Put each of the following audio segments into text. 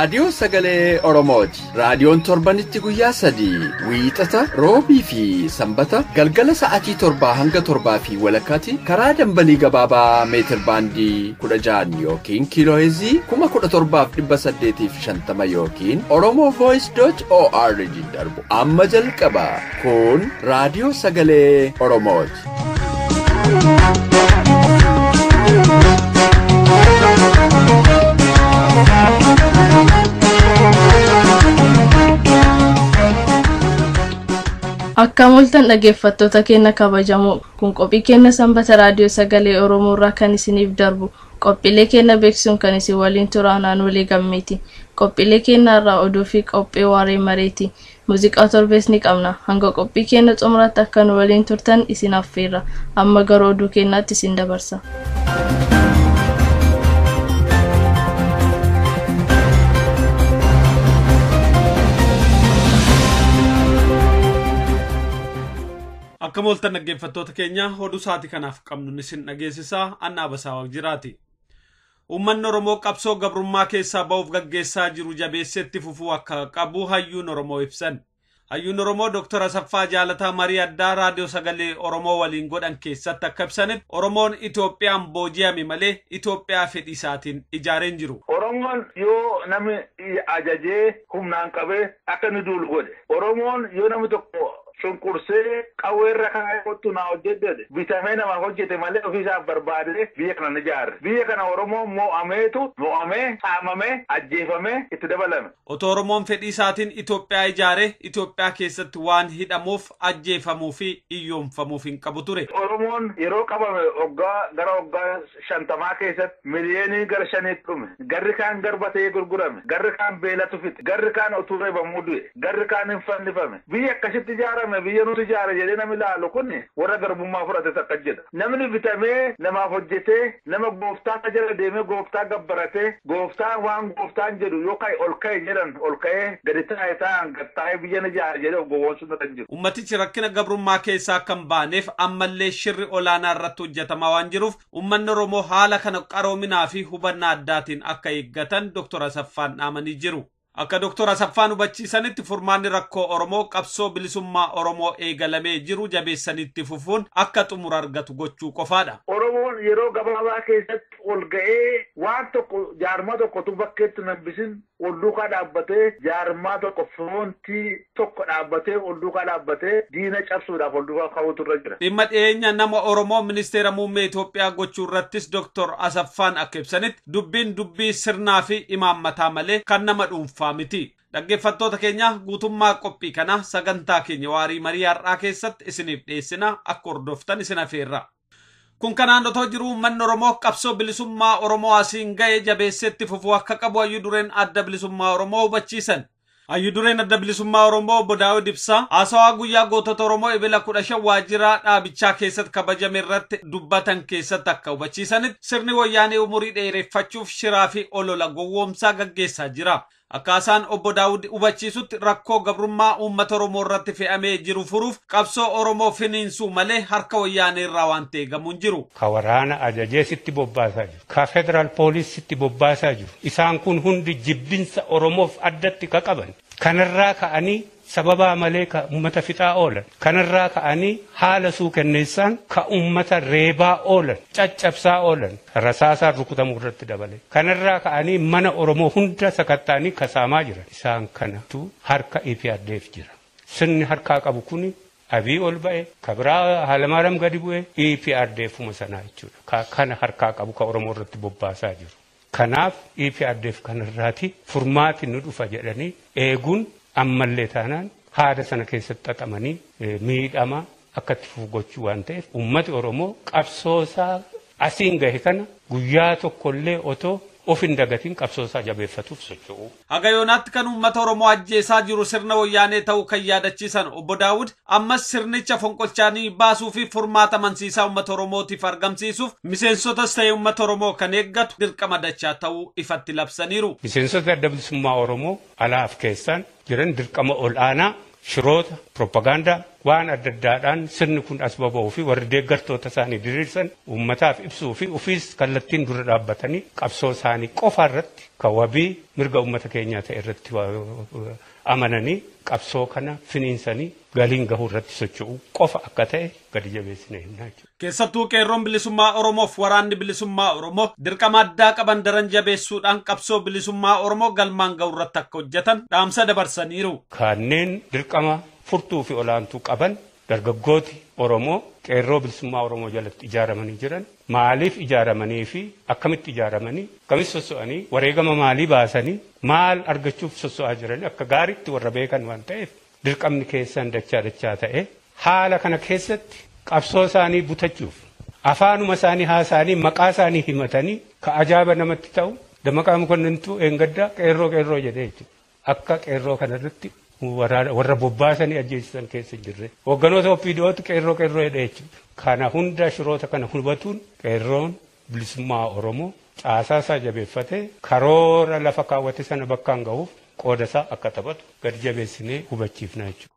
raadiyoo sagalee Oromooti. Raadiyoon torbanitti guyyaa 3 wiixata, roobii fi sanbata galgala sa'aatii 7 hanga 7 fi walakkaatti karaa dambalii gabaabaa meetir baandii 16 yookiin kiilooheezii 17,850 yookiin oromovoice.org darbu. Amma jalqaba. Kun raadiyoo sagalee Oromooti. Akka mul'atan dhaggeeffattoota keenya kabajamoo kun qophii keenya sanbata raadiyoo sagalee Oromoo irraa kan isiniif darbu qophiilee keenya beeksisuun kan isin waliin turaan walii gammeeti. Qophiilee keenya irraa oduu fi qophii waaree mareeti. Muuziqaa torbees ni qabna. Hanga qophii keenya xumuraatti akka nu waliin turtan isin affeerra. Amma gara oduu keenyaatti isin dabarsa. Akka mul'atan dhaggeeffattoota keenya oduu sa'aatii kanaaf qabnu isin dhageessisaa Annaa Basaawaa jiraati. Uummanni Oromoo qabsoo gabrummaa keessaa ba'uuf gaggeessaa jiru jabeesseetti fufuu akka qabu hayyuun Oromoo ibsan. Hayyuun Oromoo Dr. Asaffaa Jaalataa marii addaa raadiyoo sagalee Oromoo waliin godhan keessatti akka ibsanitti Oromoon Itoophiyaan booji'ame malee Itoophiyaa fedhii isaatiin ijaareen jiru. Oromoon yoo namni ajajee humnaan qabee akka ni duulu godhe. Oromoon yoo namni tokko shunkursee qawweerra kaa'ee na hojjete bitamee nama hojjete malee ofiisaaf barbaadee biyya kana ijaarre. Biyya kana Oromoon mo'amee saamamee ajjeefamee itti dabalame. Otoo Oromoon fedhii isaatiin Itoophiyaa ijaaree Itoophiyaa keessatti waan hidhamuuf ajjeefamuu fi iyyoomfamuuf hin qabu ture. Oromoon yeroo qabame gara waggaa 50 keessatti miliyoonii gara 5 dhume. Garri kaan garbatee gurgurame. Garri kaan beelatu fixe. Garri kaan utuu reebamuu du'e. Garri kaan hin fannifame. Biyya akkasitti ijaarame biyya nuti ijaare jedhee namni ilaalu kun warra garbummaa fudhate takka jedha. Namni bitamee namaaf hojjetee nama gooftaa jala deemee gooftaa gabbaratee gooftaa waan gooftaan jedhu yookaan ol ka'e jedhan ol ka'ee gadi taa'ee ta'an gattaa'ee biyya ijaare jedhee gowwoomsuun kan jiru. Ummatichi rakkina gabrummaa keessaa kan baaneef ammallee shirri olaanaa irratti hojjetamaa waan jiruuf uummanni Oromoo haala kana qaroominaa fi hubannaa addaatiin akka eeggatan Dr. Asaffaan dhaamanii jiru. Akka Dr. Asaffaan hubachiisanitti furmaanni rakkoo Oromoo qabsoo bilisummaa Oromoo eegalamee jiru jabeessanitti fufuun akka xumura argatu gochuu qofaadha. Oromoon yeroo gabaabaa keessatti ol ga'ee waan tokko jaarmaa tokkotu bakkeetti nambisin ol duukaa dhaabbatee jaarmaa tokko froontii tokko dhaabbatee ol duukaa dhaabbatee diina cabsuudhaaf ol duukaa ka'uutu irra jira. Dhimma dhiyeenya nama Oromoo ministeera muummee Itoophiyaa gochuu irrattis Dr. Asaffaan akka ibsanitti dubbii sirnaa fi imaammataa malee kan nama dhuunfaa miti. Dhaggeeffattoota keenya guutummaa qophii kana sagantaa keenya waarii marii har'aa keessatti isiniif dhiyeessina akka hordoftan isin affeerra. Kun kanaan otoo jiru uummanni Oromoo qabsoo bilisummaa Oromoo asiin ga'ee jabeesseetti fufuu akka qabu hayyuu dureen adda bilisummaa Oromoo hubachiisan. Hayyuu dureen adda bilisummaa Oromoo Obbo Daawud Ibsaa haasawaa guyyaa gootota Oromoo ebela 15 waajjira dhaabichaa keessatti kabajame irratti dubbatan keessatti akka hubachiisanitti sirni wayyaanee umurii dheereffachuuf shiraa fi olola gowwoomsaa gaggeessaa jira. Akkasaan Obbo Daawud hubachiisutti rakkoo gabrummaa uummata Oromoo irratti fe'amee jiru furuuf qabsoo Oromoo finiinsuu malee harka wayyaanee irraa waan eegamu hin jiru. Ka waraana ajajee sitti bobbaasaa jiru. Ka federaal poolis sitti bobbaasaa jiru. Isaan kun hundi jibbinsa Oromoof addatti ka qaban. Kanarraa ka'anii sababaa malee ka uummata fixaa oolan. Kanarraa ka'anii haala suukanneessaan ka uummata reebaa oolan, caccabsaa oolan, rasaasaan rukutamuu irratti dabale. Kanarraa ka'anii mana Oromoo hunda sakattaanii kasaamaa jiran. Isaan kanatu harka EPRDF jira. Sirni harkaa qabu kuni Abii ol ba'e, Kabraa Haalamaaram gadi bu'e, EPRDFuma sanaa jechuudha. Kana harkaa qabu ka Oromoo irratti bobbaasaa jiru. Kanaaf EPRDF kanarraati furmaati nu dhufa jedhanii eeguun ammallee taanaan haada sana keessatti xaxamanii miidhama akkatti fufu gochuu waan ta'eef uummati Oromoo qabsoosaa asiin gahe kana guyyaa tokkollee otoo of hin dagatiin qabsoosaa jabeeffatuuf socho'u. Haga yoonaatti kan uummata Oromoo ajjeesaa jiru sirna wayyaanee ta'uu kan yaadachiisan Obbo Daawud ammas sirnicha fonqolchaanii baasuu fi furmaata amansiisaa uummata Oromootiif argamsiisuuf miseensotas ta'ee uummata Oromoo kan eeggatu dirqama dachaa ta'uu ifatti labsaniiru. Miseensota adda bilisummaa Oromoo alaaf keessaan jiran dirqama ol aanaa shiroota, propagaandaa, waan adda addaadhaan sirni kun as baba'uu fi warri deeggartoota isaanii diriirsan uummataaf ibsuu fi ofiis kallattiin dura dhaabbatanii qabsoo isaanii qofa irratti kan wabii mirga uummata keenyaa ta'e irratti amananii qabsoo kana finiinsanii galiin gahuu irratti socho'uu qofa akka ta'e gadi jabeessinee himnaa jechuudha. Keessattuu qeerroon bilisummaa Oromoof waraanni bilisummaa Oromoo dirqama addaa qaban daran jabeessuudhaan qabsoo bilisummaa Oromoo galmaan gahuu irratti akka hojjetan dhaamsa dabarsaniiru. Kanneen dirqama furtuu fi olaantuu qaban dargaggooti Oromoo qeerroo bilisummaa Oromoo jalatti ijaaramanii jiran maaliif ijaaramanii fi akkamitti ijaaramanii akkamitti sosso'anii wareegama maalii baasanii maal argachuuf sosso'aa jiran akka gaariitti warra beekan waan ta'eef dirqamni keessan dachaa ta'e haala kana keessatti qabsoo isaanii butachuuf afaanuma isaanii haasa'anii maqaa isaanii himatanii ka ajaa'iba namatti ta'u Dammaqaa Mokonnintuu eengaddaa qeerroo jedhee jechuudha. Akka qeerroo kanarratti warra bobbaasanii ajjeesisan keessa jirre hogganoota OPDOtu qeerroo jedhee jechuudha. Kana hunda shiroota kana hubatuun qeerroon bilisummaa Oromoo caasaasaa jabeeffatee karoora lafa kaawwate sana bakkaan gahuuf qoodasaa akka taphatu gadi jabeessinee hubachiifna jechuudha.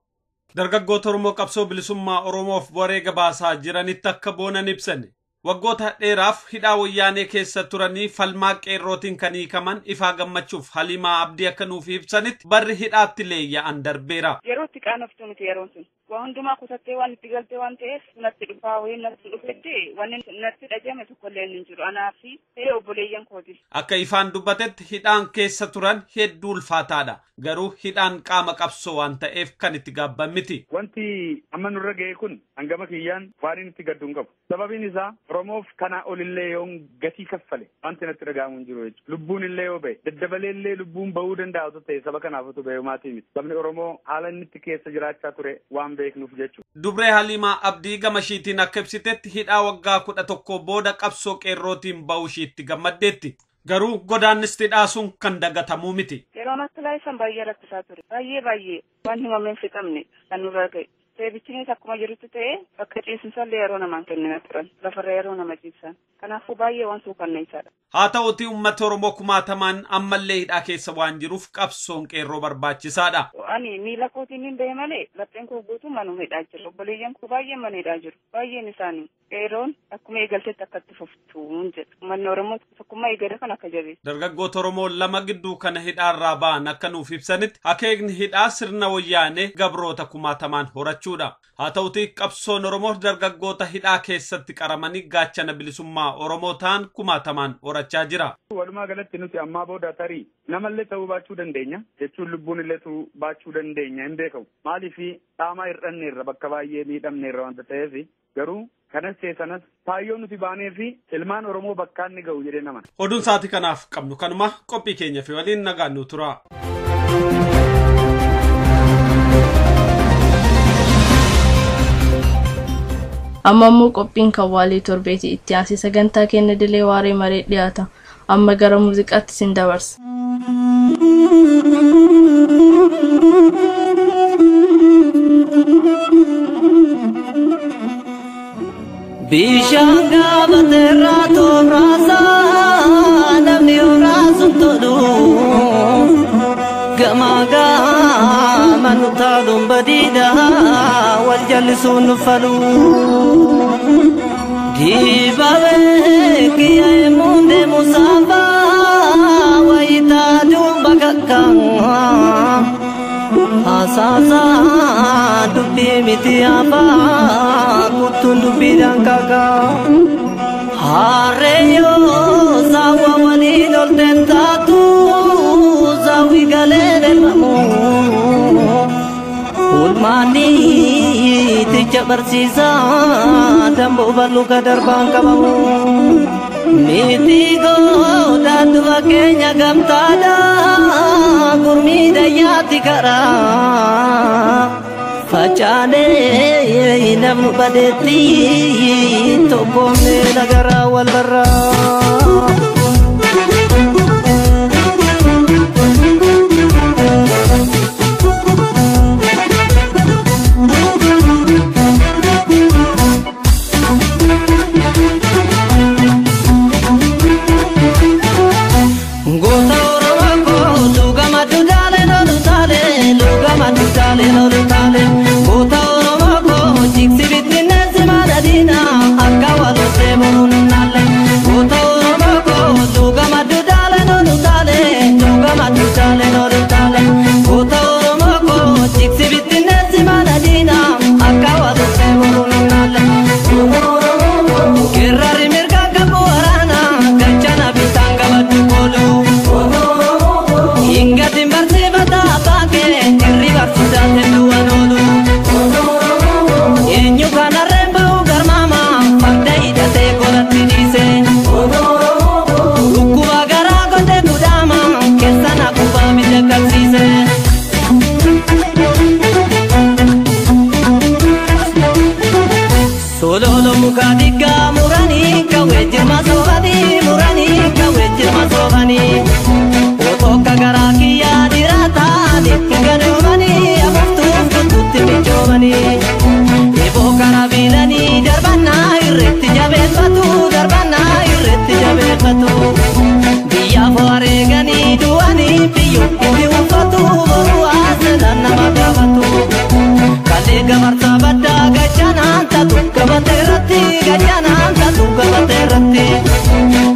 Dargaggoota Oromoo qabsoo bilisummaa Oromoof wareega baasaa jiranitti akka boonan ibsani. Waggoota dheeraaf hidhaa wayyaanee keessa turanii falmaa qeerrootiin kan hiikaman ifaa gammachuuf Halimaa Abdii akka nuuf ibsanitti barri hidhaatti leeyya'an darbeera. Yerootti qaanoftu miti yeroon sun. Waan hundumaa kutattee waan itti galtee waan ta'eef natti dhufaa wayii natti dhufetti wanni natti dhagahame tokkollee hin jiru anaa fi obboleeyyan kooti. Akka ifaan dubbatetti hidhaan keessa turan hedduu ulfaataadha. Garuu hidhaan qaama qabsoo waan ta'eef kan itti gaabban miti. Wanti amma nurra ga'e kun hangama kiyyaan waan inni itti gadduun qabu. Sababiin isaa Oromoof kana olillee yoon gatii kaffale wanti natti dhaga'amu hin jiru jechuudha. Lubbuun illee yoo ba'e daddabaleellee lubbuun bahuu danda'a ta'e saba kanaaf utuu ba'e maatii miti. Sabni Oromoo haala inni itti keessa jiraachaa ture waan beeknuuf jechuudha. Dubree Halimaa Abdii gama ishiitiin akka ibsitetti hidhaa waggaa 11 booda qabsoo qeerrootiin ba'uu ishiitti gammaddeetti. Garuu godaannistiidhaa sun kan dagatamuu miti. Yeroo natti laayisan baay'ee rakkisaa ture. Baay'ee waan himameen fixamne kan nurra ga'e. Deebichinis akkuma jirutti ta'e bakka ciisinsallee yeroo namaan kennina turan. Lafarra yeroo nama ciisan. Kanaafuu baay'ee waan suukanneessaadha. Haa ta'uutii uummata Oromoo kumaatamaan ammallee hidhaa keessa waan jiruuf qabsoon qeerroo barbaachisaadha. Ani miila kootiin hin bahe malee lapheen koo guutuu manuu hidhaa jiru. Obboleeyyan koo baay'een mana hidhaa jiru. Baay'een isaanii qeerroon akkuma eegaltetti akkatti fuftu jedhu. Uummanni Oromoo tokkummaa eegale kan akka jabeessu. Dargaggoota Oromoo lama gidduu kana hidhaarraa ba'an akka nuuf ibsanitti akeekni hidhaa sirna wayyaanee gabroota kumaatamaan horachuudha. Haa ta'uutii qabsoon Oromoo dargaggoota hidhaa keessatti qaramanii gaachana bilisummaa Oromoo ta'an kumaatamaan horachaa jira. Walumaa galatti nuti ammaa booda tarii namallee ta'uu baachuu dandeenya jechuun lubbuun illee ta'uu baachuu dandeenya hin beekamu. Maaliif dhaamaa hir'anneerra bakka baay'ee miidhamneerra wanta ta'eef garuu kanas sanas taayyoo nuti baanee fi ilmaan Oromoo bakkaan ni ga'u jedhee namana. Oduun sa'aatii kanaaf qabnu kanuma qophii keenya fi waliin nagaan nu tura. Amma immoo qophiin kawwaalii torbeeti itti aansi sagantaa keenya dilee waaree maree dhiyaata. Amma gara muuziqaatti sin dabarsa. Bishaan gaafateerraa tooraasaa namni horaasuun tolu gamaa nu taaluun badiidhaa wal jallisuun nu falu diibawee kiyyee muundee musaafaa wayitaa duuba kakkaan Asasa dubbi miti apa kutun dubbi dan kakak Hareyo sawa wani lol tentatu sawi galere mamu Ulmani tidak bersisa dambu balu kadar bangka mamu Mitigo datu akenya gamtada kurmi dayati kara Facane namnu badeti tokome nagara wal barra Gota Oroma yo inni uffatu boru aselan nama gaafatu kalee gabarsa baddaa gachanaan tatu gabateerratti gachanaan tatu gabateerratti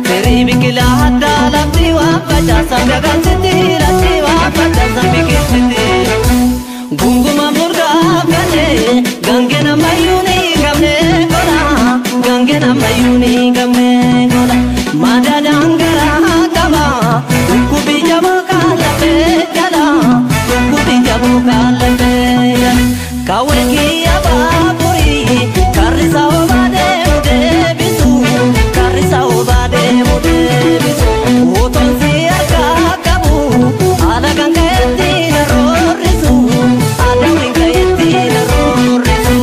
firii biqilaa addaa lafti waan facaasan gagansiti lafti waan facaasan biqilchiti gunguma murgaa gane gangena mayuni gamne gola gangena mayuni gamne gola madadangara kaba kubi jabo kalate jala kubi jabo kalate kawe ki abapuri karisa obade mude bisu karisa obade mude bisu oton siaka kabu ala gangeti na rorisu ala gangeti na rorisu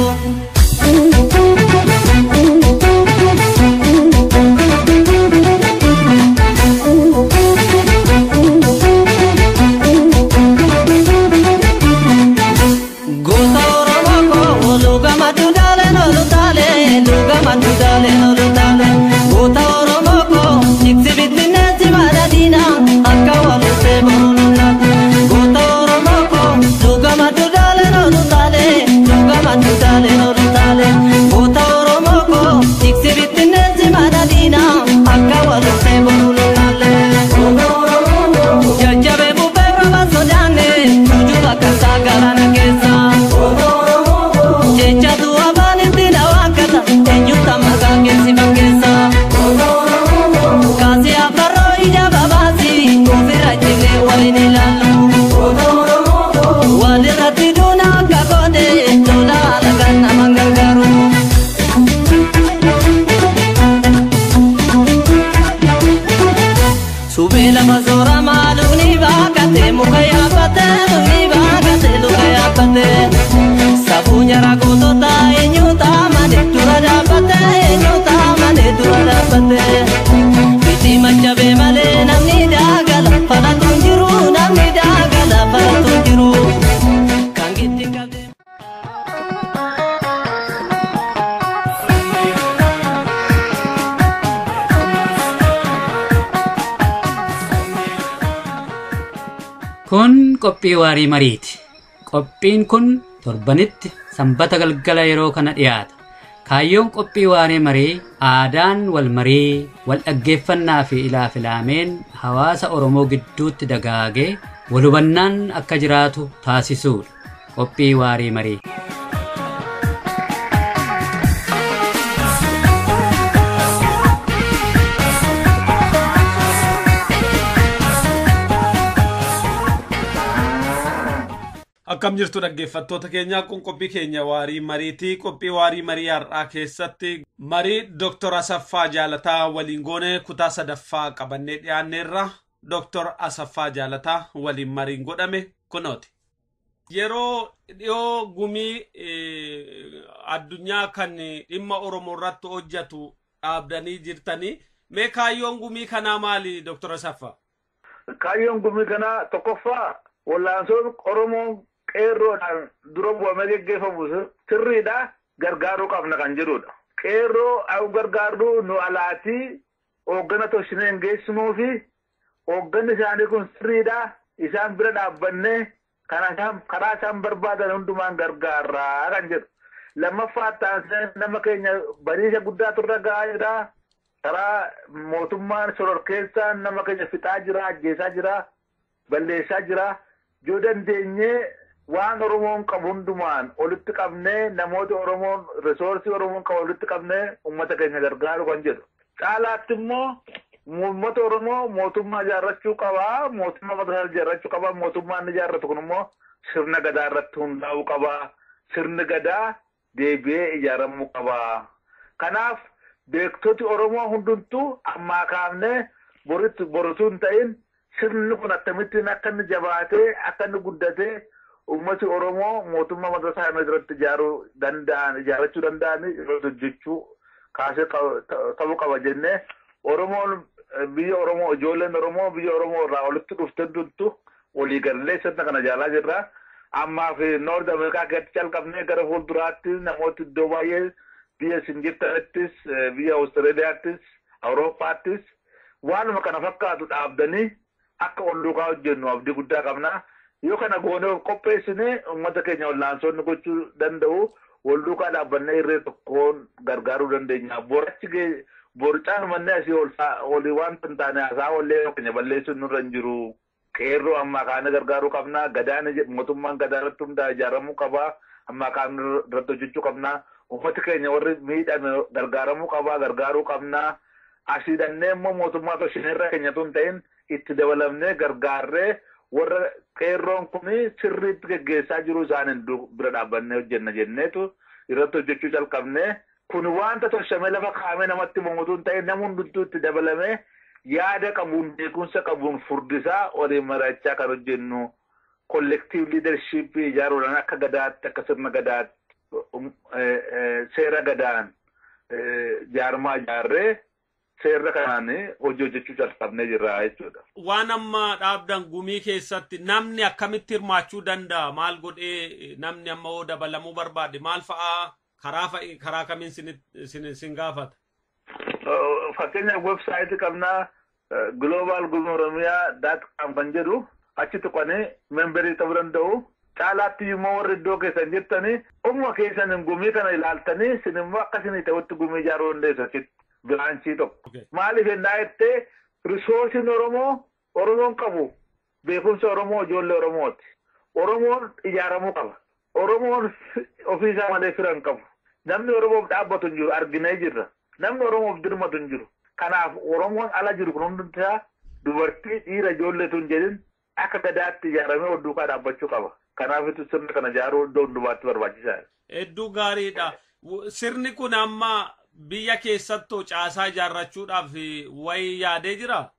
Sabunya ragoto ta enyuta mane turada pate enyuta mane turada pate biti machabe male namni dagala pala tunjiru namni dagala pala tunjiru kangiti kade kun qophii waarii mariiti. Qophiin kun torbanitti sanbata galgala yeroo kana dhiyaata. Kaayyoon qophii waarii marii aadaan wal marii wal dhaggeeffannaa fi ilaafilaameen hawaasa Oromoo gidduutti dagaagee wal hubannaan akka jiraatu taasisuudha. Qophii waarii marii. Akkam jirtu dhaggeeffattoota keenya kun qophii keenya waarii mariitii. Qophii waarii marii har'aa keessatti marii Dr. Asaffaa Jaalataa waliin goone kutaa sadaffaa qabannee dhiyaanneerra. Dr. Asaffaa Jaalataa waliin mariin godhame kunooti. Yeroo dhiyoo gumii addunyaa kan dhimma Oromoo irratti hojjetu dhaabdanii jirtanii. Mee kaayyoon gumii kanaa maali Dr. Asaffaa? Kaayyoon gumii kanaa tokkoffaa wallaansoon Oromoo qeerroodhaan dura bu'amee geggeeffamu sirriidha gargaaruu qabna kan jedhudha. Qeerroo au gargaaruu nu alaatii hooggana toshineen geessinuu fi hoogganni isaanii kun sirriidha isaan bira dhaabbannee karaa isaan barbaadan hundumaan gargaarraa kan jedhu. Lammaffaa taasisee nama keenya badiisa guddaa turre gahaa jira. Karaa mootummaan sororkeessaan nama keenya fixaa jira, ajjeesaa jira, balleessaa jira. Yoo dandeenyee waan Oromoon qabu hundumaan olitti qabnee namoota Oromoon risoorsii Oromoon qabu olitti qabnee uummata keenya gargaaru kan jedhu. Caalaatti immoo uummata Oromoo mootummaa ijaarrachuu qabaa, mootummaa mataa ijaarrachuu qabaa, mootummaan ijaarratu kun immoo sirna gadaa irratti hundaa'uu qabaa. Sirni gadaa deebi'ee ijaaramuu qabaa. Kanaaf beektoti Oromoo hundumtuu ammaa kaafnee borituu hin ta'in sirni kun akkamittiin akka inni jabaatee akka inni guddatee uummati Oromoo mootummaa mataa isaa irratti ijaarrachuu danda'an irratti hojjechuu kaasee ta'uu qaba jennee Oromoon biyya Oromoo ijoolleen Oromoo biyya Oromoo irraa walitti dhufte hundumtuu walii galee sirna kana jaalaa jirra. Ammaa fi Noord Ameerikaa keessatti calqabnee gara fuulduraatti namooti iddoo baay'ee biyya Singipparattis biyya Awustiraaliyaattis Awurooppaattis waanuma kana fakkaatu dhaabdanii akka wal duukaa hojjennu abdii guddaa qabna. Yoo kana goonee qopheessine uummata keenya wallaansonni gochuu danda'u wal duukaa dhaabbannee irree tokkoon gargaaruu dandeenya. Borichaan manne asii olii waan tantaane haasaa wallee keenya balleessuun nurra hin jiru. Qeerroo amma kaana gargaaruu qabna. Gadaan mootummaan gadaa irratti hundaa ijaaramuu qaba. Amma kaan irratti hojjechuu qabna. Uummati keenya warri miidhame gargaaramuu qaba. Gargaaruu qabna. Asii dhannee immoo mootummaa toshineerra keenyatu hin ta'in itti dabalamnee gargaarree warra qeerroon kun sirriitti geggeessaa jiru isaaniin bira dhaabbannee hojjenna jenneetu irratti hojjechuu jalqabnee kun wanta tolchamee lafa kaa'amee namatti mootuu hin ta'in namni hundumtuu itti dabalamee yaada qabuun beekumsa qabuun furdisaa waliin marachaa kan hojjennu collective leadership ijaaruudhaan akka gadaatti akka sirna gadaatti seera gadaan jaarmaa ijaarree seerra kanaan hojjechuu jalqabnee jirra jechuudha. Waan amma dhaabdan gumii keessatti namni akkamitti hirmaachuu danda'a? Maal godhee namni amma oo dabalamuu barbaade maal fa'aa karaa kamiin sin gaafata? Fakkeenyaaf websaayitii qabnaa globalgumoromia.com kan jedhu achi tuqanii memberii ta'uu danda'u. Caalaatti immoo warri iddoo keessan jirtanii uumma keessan gumii kana ilaaltanii isin immoo akkasii ta'utti gumii ijaaruu dandeessu achitti. Bilaanchii tokko. Maaliif ennaa jettee risoosiin Oromoon qabu beekumsa Oromoo ijoollee Oromooti. Oromoon ijaaramuu qaba. Oromoon ofiisaa malee fira hin qabu. Namni Oromoof dhaabbatu hin jiru arginee jirra. Namni Oromoof dirmatu hin jiru. Kanaaf Oromoon ala jiru kun hundumtaa dubartii dhiira ijoolleetu hin jedhin akka gadaatti ijaaramee wal duukaa dhaabbachuu qaba. Kanaafitu sirna kana ijaaruu iddoo hundumaatti barbaachisaadha. Hedduu gaariidha. Sirni kun amma biyya keessattuu caasaa ijaarrachuudhaaf wayi yaadee jira?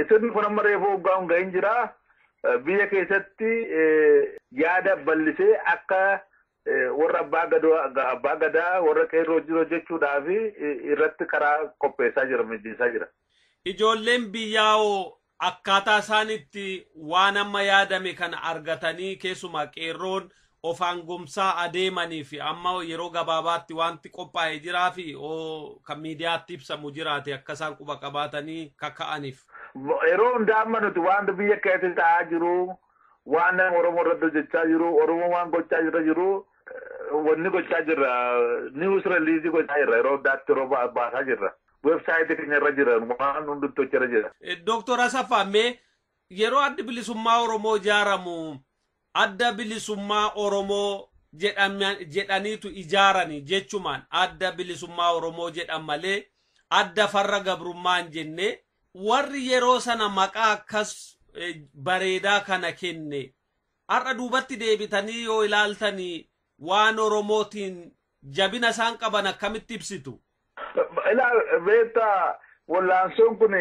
Sirni kun amma reefuu hoggaan gahin jira. Biyya keessatti yaada bal'isee akka warra abbaa gadaa warra qeerroo jiru jechuudhaaf irratti karaa qopheessaa jira mijeessaa jira. Ijoolleen biyyaa'oo akkaataa isaanitti waan amma yaadame kana argatanii keessumaa qeerroon of aangomsaa adeemanii fi amma yeroo gabaabaatti wanti qophaa'ee jiraa fi kan miidiyaatti ibsamu jiraate akka isaan quba qabaatanii kaka'aniif. Yeroo hundaa amma nuti waan biyya keessatti ta'aa jiru waan Oromoo irratti hojjechaa jiru Oromoo waan gochaa jiru wanni gochaa jirra niwus reliizii gochaa jirra yeroo hundaatti yeroo baasaa jirra. Websaayitii keenya irra jira waan hundumtuu irra jira. Dooktor Asaffaa mee yeroo addi bilisummaa Oromoo ijaaramu adda bilisummaa Oromoo jedhaniitu ijaarani jechumaan adda bilisummaa Oromoo jedhan malee adda farra gabrummaan jenne warri yeroo sana maqaa akkas bareedaa kana kenne har'a duubatti deebitanii yoo ilaaltanii waan Oromootiin jabina isaan qaban akkamitti ibsitu? Beektaa wallaansoon kun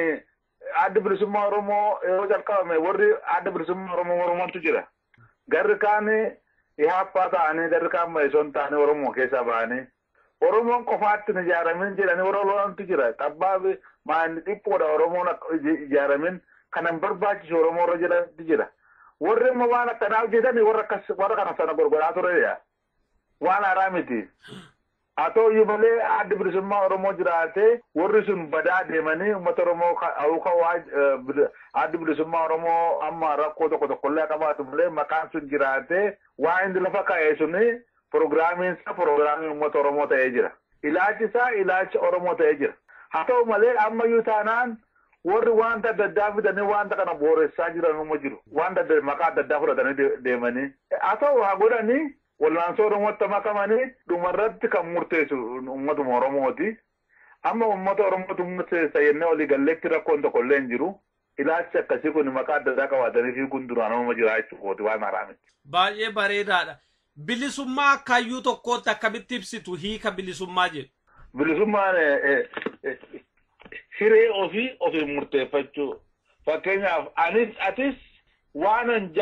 adda bilisummaa Oromoo yeroo jalqabame warri adda bilisummaa Oromoontu jira. Garri kaan ihaappaa ta'anii garri kaan ma'isoon ta'anii Oromoo keessaa ba'anii Oromoon qofaatti hin ijaaramin jedhanii warra lolantu jira. Xabbaa maanni dhiphoodha Oromoon ijaaramin kanan barbaachisu Oromoo irra jedhantu jira. Warri immoo waan akkanaa hojjetanii warra kana sana gurguraa turedha. Waan haaraa miti. Haa ta'uyyuu malee adda bilisummaa Oromoo jiraatee warri sun badaa deemanii uummata Oromoo adda bilisummaa Oromoo amma rakkoo tokkollee qabaatu malee maqaan sun jiraatee waan inni lafa kaa'ee suni Proogiraamiin uummata Oromoo ta'ee jira. Ilaalchi isaa ilaalcha Oromoo ta'ee jira. Haa ta'u malee ammayyuu taanaan warri wanta adda addaa fidanii wanta kana booressaa jiran uma jiru. Wanta maqaa adda addaa fudhatanii deemanii. Haa ta'u haa godhanii wallaansoo Oromootti makamanii dhumarratti kan murteessu uummatuma Oromooti. Amma uummata Oromootu murteessa jennee olii galleetti rakkoon tokkollee hin jiru. Ilaalchi akkasii kun maqaa adda addaa qabaatanii fi kun duraan nama jira jechuudha waan haaraa miti. Baay'ee bareedaadha. Bilisummaa akkaayyuu tokkootti akkamitti ibsitu hiika bilisummaa jedhu? Bilisummaan hiree ofii murteeffachuu. Fakkeenyaaf atis waan ati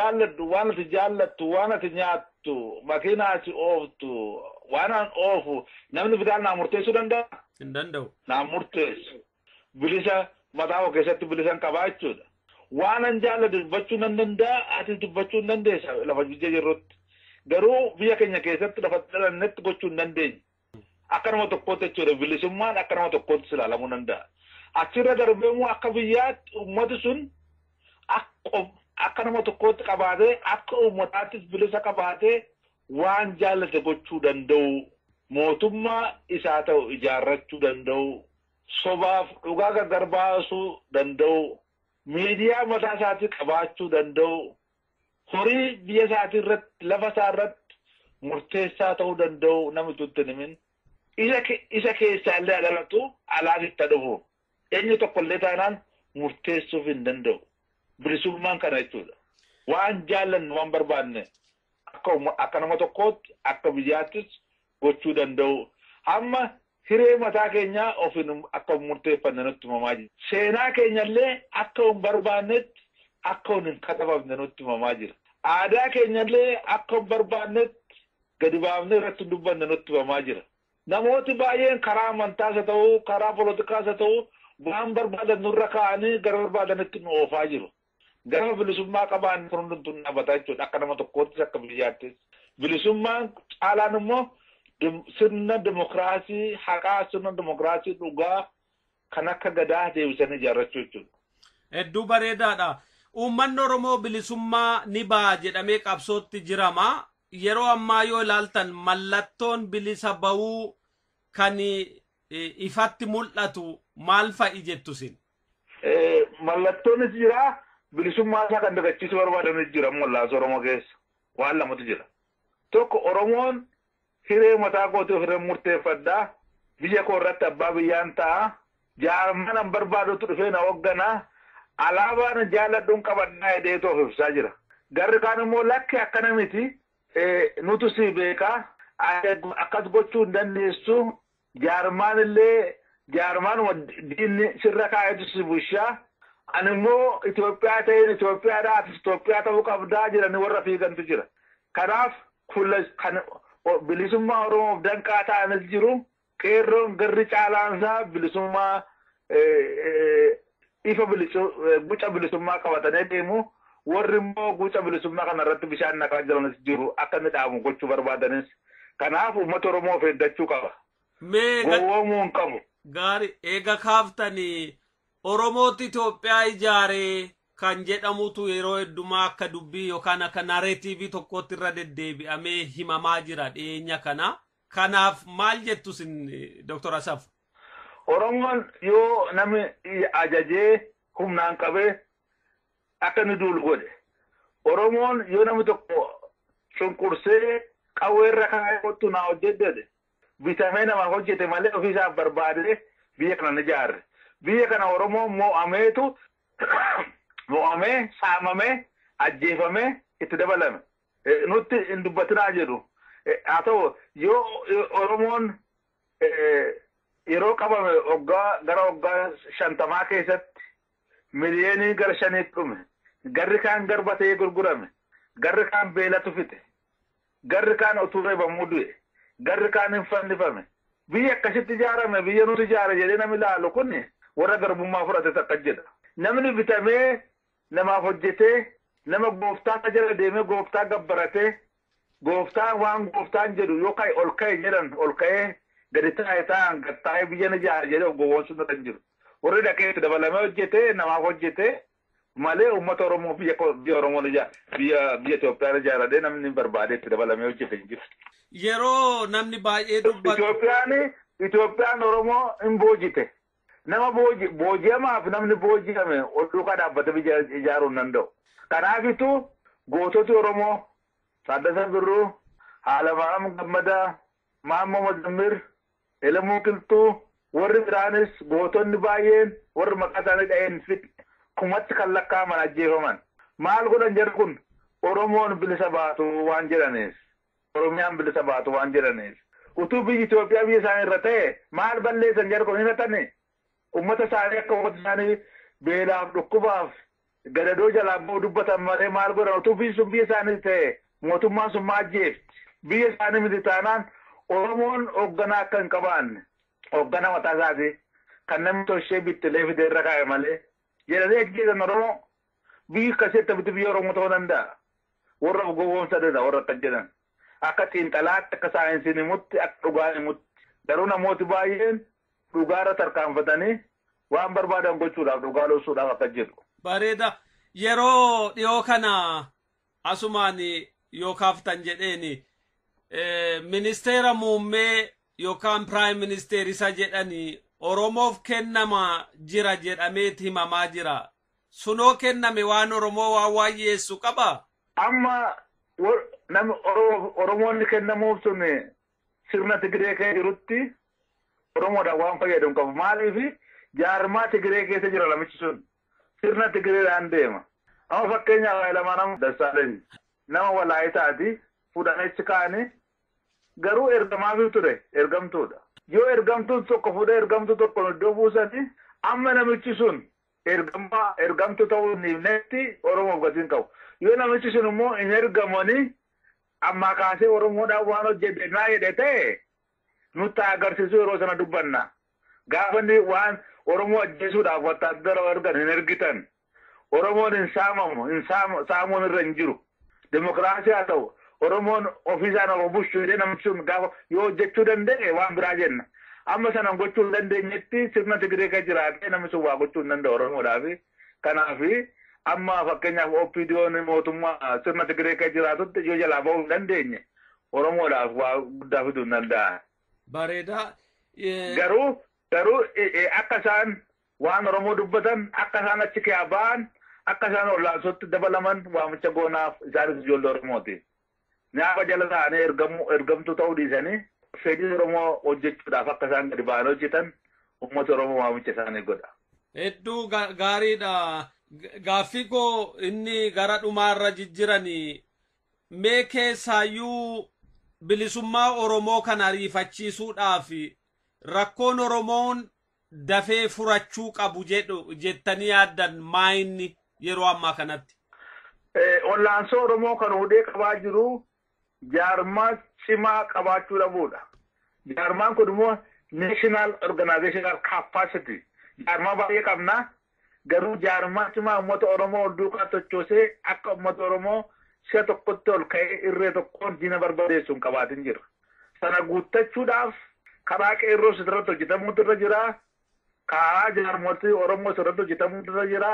jaallattu, waan ati nyaattu, makiinaa ati ooftu, waan an oofu namni bidaan naa murteessuu danda'a? Hin danda'u. Naa murteessu. Bilisa mataa koo keessatti bilisan qabaa jechuudha. Waan an jaalladhu dubbachuu nan danda'a, ati dubbachuu hin dandeessa lafa jijjee jirrutti. Garuu biyya keenya keessatti lafa dhalannetti gochuu hin dandeenye. Akka nama tokkootti jechuudha bilisummaan akka nama tokkootti ilaalamuu danda'a. Achirra darbee immoo akka biyyaatti uummati sun akka nama tokkootti qabaatee akka uummataattis bilisa qabaatee waan jaallate gochuu danda'u mootummaa isaa ta'u ijaarrachuu danda'u sobaaf dhugaa gargar baasuu danda'u miidiyaa mataa isaatii qabaachuu danda'u horii biyya isaatii irratti lafa isaa irratti murteessaa ta'uu danda'u namni tutti himin isa keessaallee dhalatu alaatitti dhufu eenyu tokkollee taanaan murteessuuf hin danda'u bilisummaan kana jechuudha waan jaallannu waan barbaanne akka nama tokkootti akka biyyaattis gochuu danda'u amma hiree mataa keenyaa ofiin akka murteeffanne nutti himamaa jira seenaa keenyallee akka hin barbaannetti akka hin katabamne nutti himamaa jira aadaa keenyallee akka hin barbaannetti gadi baafnee irratti dubbanne nutti himamaa jira namooti baay'een karaa amantaas ta'uu karaa poolitikaas ta'uu waan barbaadan nurra kaa'anii gara barbaadanitti nu oofaa jiru gara bilisummaa qabaan hundumtuun dhaabata jechuudha akka nama tokkoottis akka biyyaattis bilisummaan caalaan immoo sirna dimokiraasii haqaa sirna dimokiraasii dhugaa kan akka gadaa deebisanii ijaarrachuu jechuudha. Hedduu bareedaadha. Uummanni Oromoo bilisummaa ni ba'a jedhamee qabsootti jirama. Yeroo ammaa yoo ilaaltan mallattoon bilisa ba'uu kan ifatti mul'atu maal fa'i jettu sin? Mallattoonis jira bilisummaa isaa kan dagachiisuu barbaadanis jira mul'aas Oromoo keessa waan lamatu jira. Tokko Oromoon hiree mataa kootii ofirra murteeffadhaa biyya koo irratti abbaa biyyaan ta'a jaarmana barbaadutu dhufee na hoogganaa alaabaan jaalladhuun qabannaa hedheetu of ibsaa jira. Garri kaan immoo lakki akkana miti nutu si beekaa akkas gochuu hin dandeessu jaarmaan illee jaarmaan diinni sirra kaa'etu si bushaa ani immoo Itoophiyaa ta'een Itoophiyaadhaa ati Itoophiyaa ta'uu qabdaa jedhanii warra fiigantu jira. Kanaaf kan bilisummaa Oromoof danqaa ta'anis jiru qeerroon garri caalaansaa bilisummaa ifa guca bilisummaa qabatanii deemu warri immoo guca bilisummaa kana irratti bishaan naqaa jiranis jiru akka inni dhaamu gochuu barbaadanis kanaaf uummata Oromoof eeggachuu qaba. Gowwoomuu hin qabu. Gaarii eega kaaftanii Oromooti Itoophiyaa ijaaree kan jedhamutu yeroo heddumaa akka dubbii yookaan akka nareetiivii tokkotti irra deddeebi'amee himamaa jira dhiyeenya kana. Kanaaf maal jettu sin Dr. Asaf? Oromoon yoo namni ajajee humnaan qabee akka inni duulu godhe. Oromoon yoo namni tokko cunqursee qawweerra kaa'ee kottu naa hojjedhe bitamee namaaf hojjete malee ofiisaaf barbaadee biyya kana ni ijaarre. Biyya kana Oromoon mo'ameetu mo'amee saamamee ajjeefamee itti dabalame. Nutti hin dubbatinaa jedhu. Haa ta'u yoo Oromoon yeroo qabame gara waggaa 50 keessatti miliyoonii gara 5 dhume. Garri kaan garbatee gurgurame. Garri kaan beelatu fixe. Garri kaan utuu reebamuu du'e. Garri kaan hin fannifame. Biyya akkasitti ijaarame biyya nuti ijaare jedhee namni ilaalu kun warra garbummaa fudhate takka jedha. Namni bitamee namaaf hojjetee nama gooftaa jala deemee gooftaa gabbaratee gooftaan waan gooftaan jedhu yookaan ol ka'e jedhan ol ka'ee gadi taa'e taa'an gad taa'ee biyya ni ijaare jedhee gowwoomsuun irra hin jiru. Warri dhaqee itti dabalamee hojjetee namaaf hojjetee malee uummata Oromoo biyya Oromoo biyya Itoophiyaa ijaaratee namni barbaadee itti dabalamee hojjete hin jiru. Yeroo namni baay'ee dubbatu. Itoophiyaan Oromoo hin boojite. Nama booji'amaaf namni booji'ame ol duukaa dhaabbate biyya ijaaruu hin danda'u. Kanaafitu goototi Oromoo Taaddasaa Birruu, Haalamaam Gammadaa, Maammoo Mazammir, Elemuu Qilxuu warri biraanis gootonni baay'een warri maqaa isaanii dha'een kumatti kan lakkaa'aman ajjeefaman. Maal godhan jedhu kun Oromoon bilisa baatu waan jedhaniif. Oromiyaan bilisa baatu waan jedhaniif. Utuu biyyi Itoophiyaa biyya isaanii irra ta'e maal balleessan jedhu kun hin hatanne. Ummata isaanii akka ummata isaanii beelaaf dhukkubaaf gadadoo jalaa ba'uu dubbatan malee maal godhan utuu biyyi sun biyya isaanii ta'e mootummaan sun maal jeefti. Biyya isaanii miti taanaan Oromoon hoogganaa akka hin qabaanne hoogganaa mataa isaatii kan namni toshee bittilee fidee irra kaa'e malee jedhanii ajjeesan Oromoo biyyi akkasitti biti biyya Oromoo ta'uu danda'a. Warra gowwoomsa dha warra akkas jedhan. Akka xiinxalaatti akka saayinsiin himutti akka dhugaan himutti garuu namooti baay'een dhugaarra tarkaanfatanii waan barbaadan gochuudhaaf dhugaa loosuudhaaf akka jedhu. Bareeda. yeroo dhiyoo kana asumaani yoo kaaftan jedheeni ministeera muummee yookaan prime minister isa jedhani Oromoof kennama jira jedhameet himamaa jira. Sunoo kenname waan Oromoo waa waayyeessu qaba. Amma nam Oromoonni kennamuuf sun sirna Tigiree keessa jirutti Oromoodha waan fayyadamu qabu. Maaliif jaarmaa Tigiree keessa jira namichi sun sirna Tigireedhaan deema. Amma fakkeenyaaf Hayilamaariyaam Dassaaleny nama Walaayitaati fuudhanechi kaane garuu ergamaaf ture ergamtuudha. Yoo ergamtuun tokko fuudhee ergamtuu tokko iddoo buusanii amma namichi sun ergamtuu ta'uu dhiifnetti Oromoof gatiin qabu. Yoo namichi sun immoo hin ergamanii amma kaasee Oromoodhaan waan hojjete naa jedhe ta'e nutti agarsiisuu yeroo sana dubbanna. Gaafa inni waan Oromoo ajjeesuudhaaf wattaaddara ergan hin ergitan. Oromoon hin saamamu saamuun irra hin jiru. Demokraasii haa ta'u Oromoon ofiisaan of bushuu jedhee namichi sun gaafa yoo hojjechuu danda'e waan biraa jenna. Amma sanan gochuu hin dandeenyetti sirna Tigiree kan jiraate namni sun waa gochuu hin danda'u Oromoodhaaf. Kanaaf amma fakkeenyaaf OPDO'n mootummaa sirna Tigiree kan jiraatutti yoo jalaa ba'uu hin dandeenye Oromoodhaaf waa guddaa fiduu hin danda'a. Bareeda. Garuu akka isaan waan Oromoo dubbatan akka isaan achi keessaa ba'an akka isaan olaansootti dabalaman waamicha goonaaf isaanis ijoollee Oromooti. Nyaaba jala ta'anii ergamtuu ta'uu dhiisanii fedhii Oromoo hojjechuudhaaf akka isaan gadi ba'anii hojjetan uummata Oromoo waamicha isaanii godha. Hedduu gaariidha. Gaaffii koo inni gara dhumaarra jijjiranii mee keessaayyuu bilisummaa Oromoo kana ariifachiisuudhaaf rakkoon Oromoon dafee furachuu qabu jettanii yaaddan maayinni yeroo ammaa kanatti? Olaansoo Oromoo kan hudhee qabaa jiru jaarmaa cimaa qabaachuu dhabuudha. Jaarmaan kun immoo national organizational capacity jaarmaa baay'ee qabna. Garuu jaarmaa cimaa uummata Oromoo ol duukaa tochoosee akka uummata Oromoo si'a tokkotti ol ka'ee irree tokkoon diina barbadeessuun qabaatin jira. Sana guuttachuudhaaf karaa qeerroo sirratti hojjetamuutu irra jira. Karaa jaarmotii Oromoo sirratti hojjetamuutu irra jira.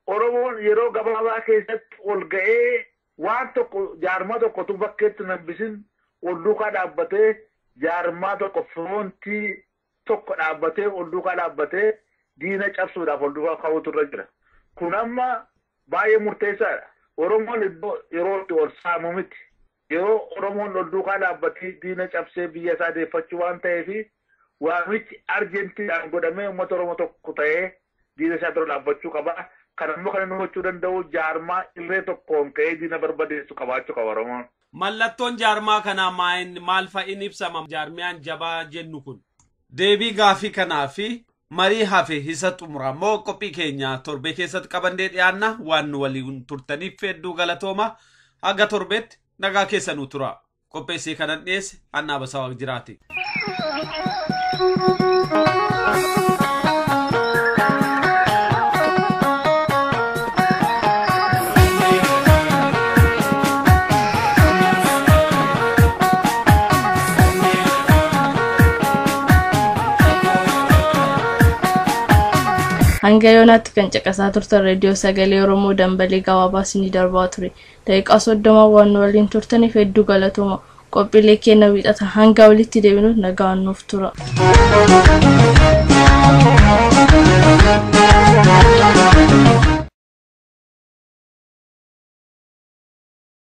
Oromoon yeroo gabaabaa keessatti ol ga'ee waan tokko jaarmaa tokkotu bakkeetti nambisin ol duukaa dhaabbatee jaarmaa tokko firoontii tokko dhaabbatee ol duukaa dhaabbatee diina cabsuudhaaf ol duukaa ka'uutu irra jira. Kun amma baay'ee murteessaadha. Oromoon yeroo itti ol saamu miti. Yeroo Oromoon ol duukaa dhaabbatee diina cabsee biyya isaa deeffachuu waan ta'eef waamichi Arjentiidhaan godhamee uummata Oromoo tokko ta'ee diina isaa dura dhaabbachuu qaba. Kan immoo kan inni gochuu danda'u jaarmaa irree tokkoon ka'ee diina barbadeessu qabaachuu qaba Oromoon. Mallattoon jaarmaa kanaa maal fa'in ibsama jaarmiyaan jabaa jennu kun? Deebii gaaffii kanaa fi marii hafe isa xumura moo qophii keenya torbee keessatti qabannee dhiyaanna waan nu waliin turtaniif hedduu galatooma. Haga torbeetti nagaa keessanuu tura. Qopheessii kanan dhiyeesse Annaa Basaawaa jiraate. hanga yoonaatti kan caqasaa turtan reediyoo sagalee Oromoo dambalii gabaabaa isinii darbaa ture. Daqiiqaa 30 waan waliin turtaniif hedduu galatooma. Qophiilee keenya wiixata hanga walitti deebinuuf nagaan nuuf tura.